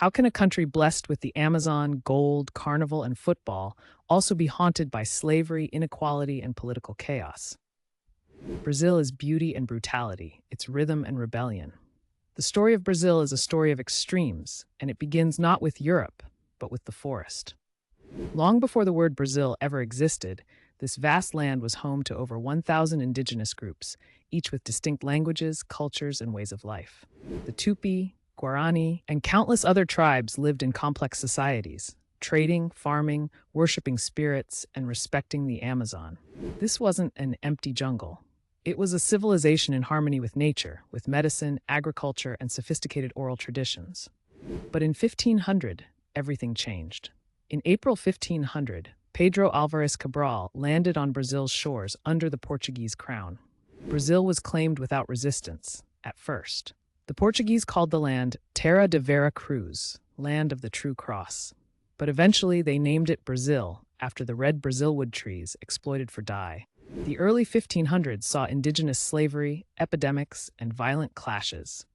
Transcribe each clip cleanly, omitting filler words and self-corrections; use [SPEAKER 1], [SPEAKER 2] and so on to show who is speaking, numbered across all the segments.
[SPEAKER 1] How can a country blessed with the Amazon, gold, carnival, and football also be haunted by slavery, inequality, and political chaos? Brazil is beauty and brutality, its rhythm and rebellion. The story of Brazil is a story of extremes, and it begins not with Europe, but with the forest. Long before the word Brazil ever existed, this vast land was home to over 1,000 indigenous groups, each with distinct languages, cultures, and ways of life. The Tupi, Guarani, and countless other tribes lived in complex societies, trading, farming, worshiping spirits, and respecting the Amazon. This wasn't an empty jungle. It was a civilization in harmony with nature, with medicine, agriculture, and sophisticated oral traditions. But in 1500, everything changed. In April 1500, Pedro Álvares Cabral landed on Brazil's shores under the Portuguese crown. Brazil was claimed without resistance, at first. The Portuguese called the land Terra de Vera Cruz, land of the true cross. But eventually they named it Brazil, after the red Brazilwood trees exploited for dye. The early 1500s saw indigenous slavery, epidemics, and violent clashes.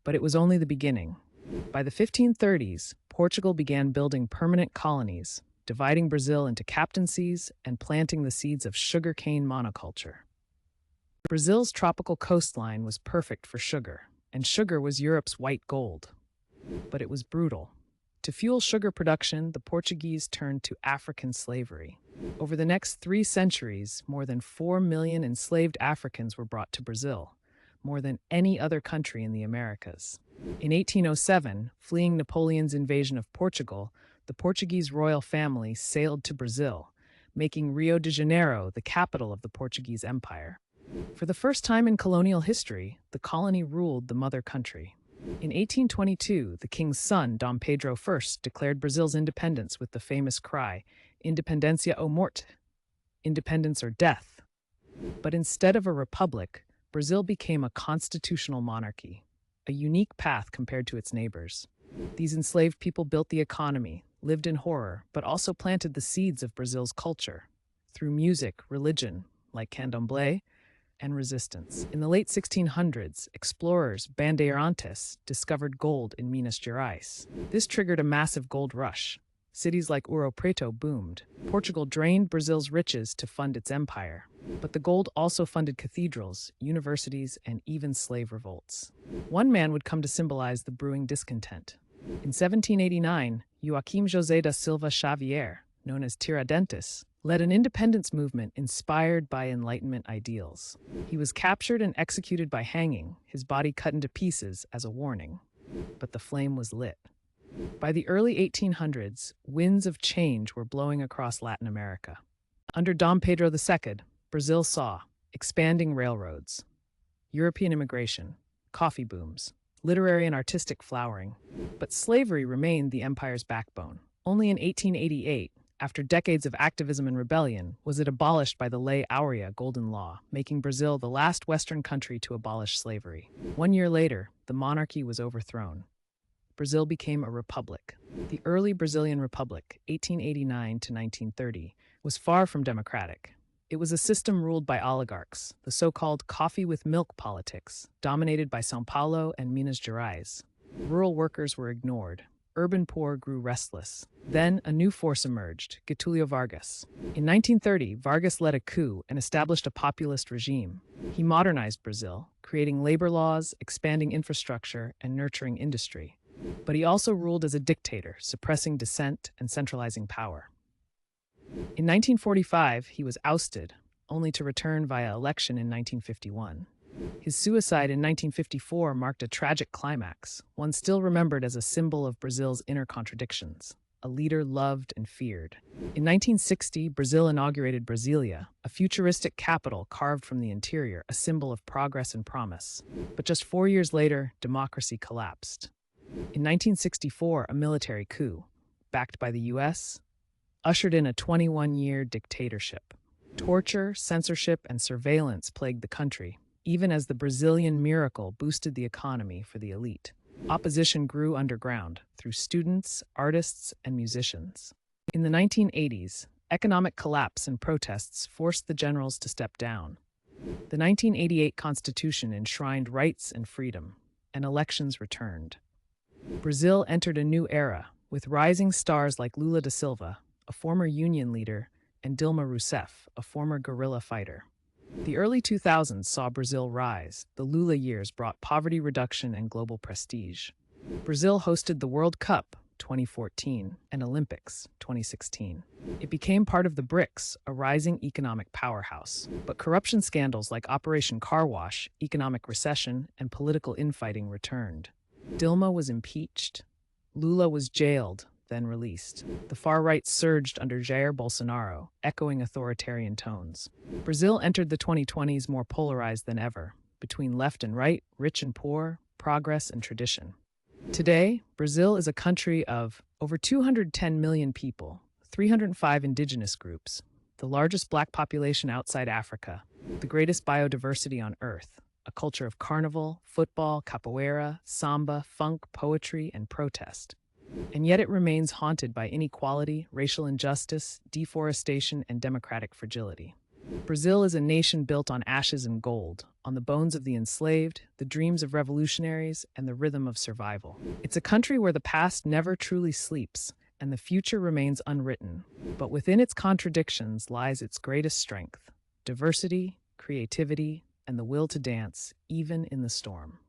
[SPEAKER 1] But it was only the beginning. By the 1530s, Portugal began building permanent colonies, dividing Brazil into captaincies and planting the seeds of sugarcane monoculture. Brazil's tropical coastline was perfect for sugar, and sugar was Europe's white gold. But it was brutal. To fuel sugar production, the Portuguese turned to African slavery. Over the next 3 centuries, more than 4 million enslaved Africans were brought to Brazil, more than any other country in the Americas. In 1807, fleeing Napoleon's invasion of Portugal, the Portuguese royal family sailed to Brazil, making Rio de Janeiro the capital of the Portuguese Empire. For the first time in colonial history, the colony ruled the mother country. In 1822, the king's son, Dom Pedro I, declared Brazil's independence with the famous cry, Independencia ou morte, independence or death. But instead of a republic, Brazil became a constitutional monarchy, a unique path compared to its neighbors. These enslaved people built the economy, lived in horror, but also planted the seeds of Brazil's culture through music, religion, like candomblé, and resistance. In the late 1600s, explorers, bandeirantes, discovered gold in Minas Gerais. This triggered a massive gold rush. Cities like Ouro Preto boomed. Portugal drained Brazil's riches to fund its empire. But the gold also funded cathedrals, universities, and even slave revolts. One man would come to symbolize the brewing discontent. In 1789, Joaquim José da Silva Xavier, known as Tiradentes, led an independence movement inspired by Enlightenment ideals. He was captured and executed by hanging, his body cut into pieces as a warning. But the flame was lit. By the early 1800s, winds of change were blowing across Latin America. Under Dom Pedro II, Brazil saw expanding railroads, European immigration, coffee booms, literary and artistic flowering. But slavery remained the empire's backbone. Only in 1888, after decades of activism and rebellion, was it abolished by the Lei Áurea Golden Law, making Brazil the last Western country to abolish slavery. 1 year later, the monarchy was overthrown. Brazil became a republic. The early Brazilian Republic, 1889 to 1930, was far from democratic. It was a system ruled by oligarchs, the so-called coffee with milk politics, dominated by São Paulo and Minas Gerais. Rural workers were ignored. Urban poor grew restless. Then a new force emerged, Getúlio Vargas. In 1930, Vargas led a coup and established a populist regime. He modernized Brazil, creating labor laws, expanding infrastructure, and nurturing industry. But he also ruled as a dictator, suppressing dissent and centralizing power. In 1945, he was ousted, only to return via election in 1951. His suicide in 1954 marked a tragic climax, one still remembered as a symbol of Brazil's inner contradictions, a leader loved and feared. In 1960, Brazil inaugurated Brasília, a futuristic capital carved from the interior, a symbol of progress and promise. But just 4 years later, democracy collapsed. In 1964, a military coup, backed by the US, ushered in a 21-year dictatorship. Torture, censorship, and surveillance plagued the country, even as the Brazilian miracle boosted the economy for the elite. Opposition grew underground through students, artists, and musicians. In the 1980s, economic collapse and protests forced the generals to step down. The 1988 Constitution enshrined rights and freedom, and elections returned. Brazil entered a new era with rising stars like Lula da Silva, a former union leader, and Dilma Rousseff, a former guerrilla fighter. The early 2000s saw Brazil rise. The Lula years brought poverty reduction and global prestige. Brazil hosted the World Cup 2014 and Olympics 2016. It became part of the BRICS, a rising economic powerhouse. But corruption scandals like Operation Car Wash, economic recession, and political infighting returned. Dilma was impeached. Lula was jailed, then released. The far right surged under Jair Bolsonaro, echoing authoritarian tones. Brazil entered the 2020s more polarized than ever, between left and right, rich and poor, progress and tradition. Today, Brazil is a country of over 210 million people, 305 indigenous groups, the largest black population outside Africa, the greatest biodiversity on Earth, a culture of carnival, football, capoeira, samba, funk, poetry, and protest. And yet it remains haunted by inequality, racial injustice, deforestation, and democratic fragility. Brazil is a nation built on ashes and gold, on the bones of the enslaved, the dreams of revolutionaries, and the rhythm of survival. It's a country where the past never truly sleeps, and the future remains unwritten. But within its contradictions lies its greatest strength: diversity, creativity, and the will to dance, even in the storm.